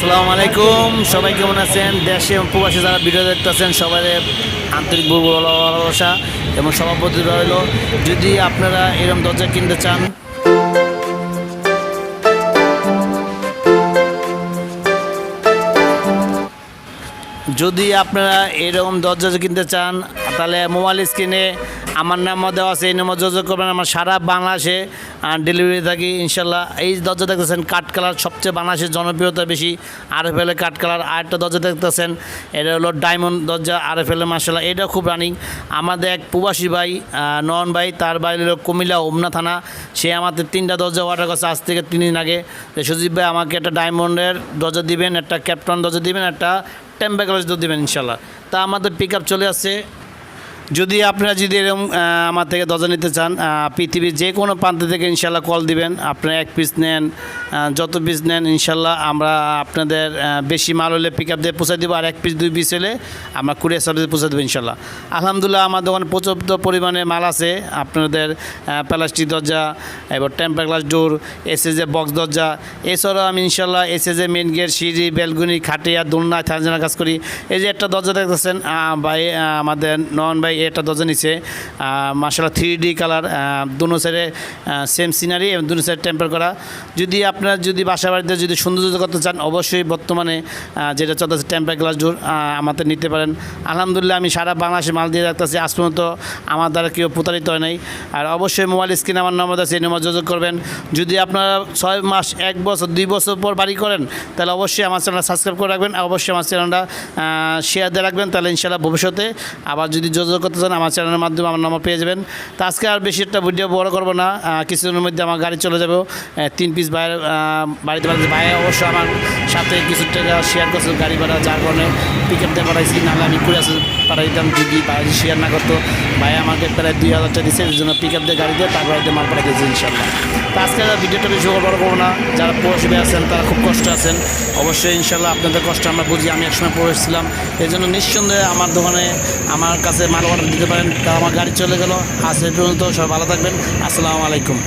আসসালামু আলাইকুম, সবাই কেমন আছেন? দেশে এবং প্রবাসী যারা ভিডিও দেখতেছেন সবাই আন্তরিক ভালোবাসা এবং সভাপতি রইল। যদি আপনারা এরকম দরজা কিনতে চান, যদি আপনারা এরকম দরজা কিনতে চান তাহলে মোবাইল স্ক্রিনে আমার নাম্বার দেওয়া আছে, এই নাম্বার যোগাযোগ করবেন। আমার সারা বাংলাদেশে ডেলিভারি থাকি ইনশাল্লাহ। এই দরজা দেখতেছেন কাঠ কালার, সবচেয়ে বাংলাদেশের জনপ্রিয়তা বেশি আরএফএলের কাঠ কালার। আরেকটা দরজা দেখতেছেন, এটা হলো ডায়মন্ড দরজা আরএফএলের, মার্শাল্লাহ এটা খুব রানিং। আমাদের এক প্রবাসী ভাই নয়ন ভাই, তার বাড়ি হলো কুমিল্লা হোমনা থানা, সে আমাদের 3টা দরজা অর্ডার করছে আজ থেকে 3 দিন আগে। সুজিব ভাই আমাকে একটা ডায়মন্ডের দরজা দিবেন, একটা ক্যাপ্টন দরজা দিবেন, একটা টেম্পার গ্লাস দেবেন ইনশাল্লাহ। তা আমাদের পিক আপ চলে আসছে। যদি আপনারা যদি এরকম আমার থেকে দরজা নিতে চান, পৃথিবীর যে কোনো প্রান্ত থেকে ইনশাল্লাহ কল দিবেন। আপনারা 1 পিস নেন, যত পিস নেন ইনশাল্লাহ আমরা আপনাদের বেশি মাল হলে পিক আপ দিয়ে পৌঁছে দেবো, আর 1 পিস 2 পিস হলে আমরা কুরিয়ার সার্ভিসে পৌঁছে দেবো ইনশাল্লাহ। আলহামদুলিল্লাহ আমার দোকানে পর্যাপ্ত পরিমাণে মাল আছে। আপনাদের প্লাস্টিক দরজা, এবার temper glass door, SSA box দরজা, এছাড়াও আমি ইনশাল্লাহ এসএসএ মেন গেট, সিঁড়ি, বেলগুনি, খাটিয়া, দোলনা, থানজানা কাজ করি। এই যে একটা দরজা দেখতেছেন ভাই, আমাদের নয়ন ভাই একটা দরজা নিচ্ছে, মার্শাল্লাহ 3D কালার, দুনো সাইডে সেম সিনারি এবং দুনো সাইড টেম্পার করা। যদি আপনার যদি বাসা বাড়িতে যদি সৌন্দর্য করতে চান, অবশ্যই বর্তমানে যেটা চলতেছে টেম্পার গ্লাস ডোর আমাদের নিতে পারেন। আলহামদুলিল্লাহ আমি সারা বাংলাদেশে মাল দিয়ে রাখতেছি, আজ পর্যন্ত আমার দ্বারা কেউ প্রতারিত হয় নাই। আর অবশ্যই মোবাইল স্ক্রিনে আমার নম্বর আছে, এই নম্বর যোগাযোগ করবেন। যদি আপনারা 6 মাস, 1 বছর, 2 বছর পর বাড়ি করেন, তাহলে অবশ্যই আমার চ্যানেলটা সাবস্ক্রাইব করে রাখবেন, অবশ্যই আমার চ্যানেলটা শেয়ার দিয়ে রাখবেন, তাহলে ইনশাআল্লাহ ভবিষ্যতে আবার যদি যোগাযোগ করতে চান আমার চ্যানেলের মাধ্যমে আমার নম্বর পেয়ে যাবেন। তো আজকে আর বেশি একটা ভিডিও বড় করবো না, কিছুদিনের মধ্যে আমার গাড়ি চলে যাবে 3 পিস ভাইয়ের বাড়িতে ভাই অবশ্যই আমার সাথে কিছু টাকা শেয়ার করছে গাড়ি ভাড়া, যার কারণে পিক আপ দিয়ে পাঠাইছি, নাহলে আমি কুড়ি পাঠাই দিতাম যদি ভাই শেয়ার না করতো। ভাই আমাকে প্রায় 2000 টাকা দিচ্ছে, এর জন্য পিক আপ দিয়ে গাড়ি দিয়ে তার বাড়িতে মাল পাঠাই দিয়েছি ইনশাল্লাহ। তো আজকে ভিডিওটা বেশি বড় করবো না, যারা প্রবাসী আছেন তারা খুব কষ্ট আছেন, অবশ্যই ইনশাল্লাহ আপনাদের কষ্ট আমরা বুঝি। আমি একসময় প্রবেশ ছিলাম, এই জন্য নিঃসন্দেহে আমার দোকানে আমার কাছে মাল অর্ডার দিতে পারেন। তা আমার গাড়ি চলে গেল, আজ এই পর্যন্ত। সব ভালো থাকবেন, আসসালামু আলাইকুম।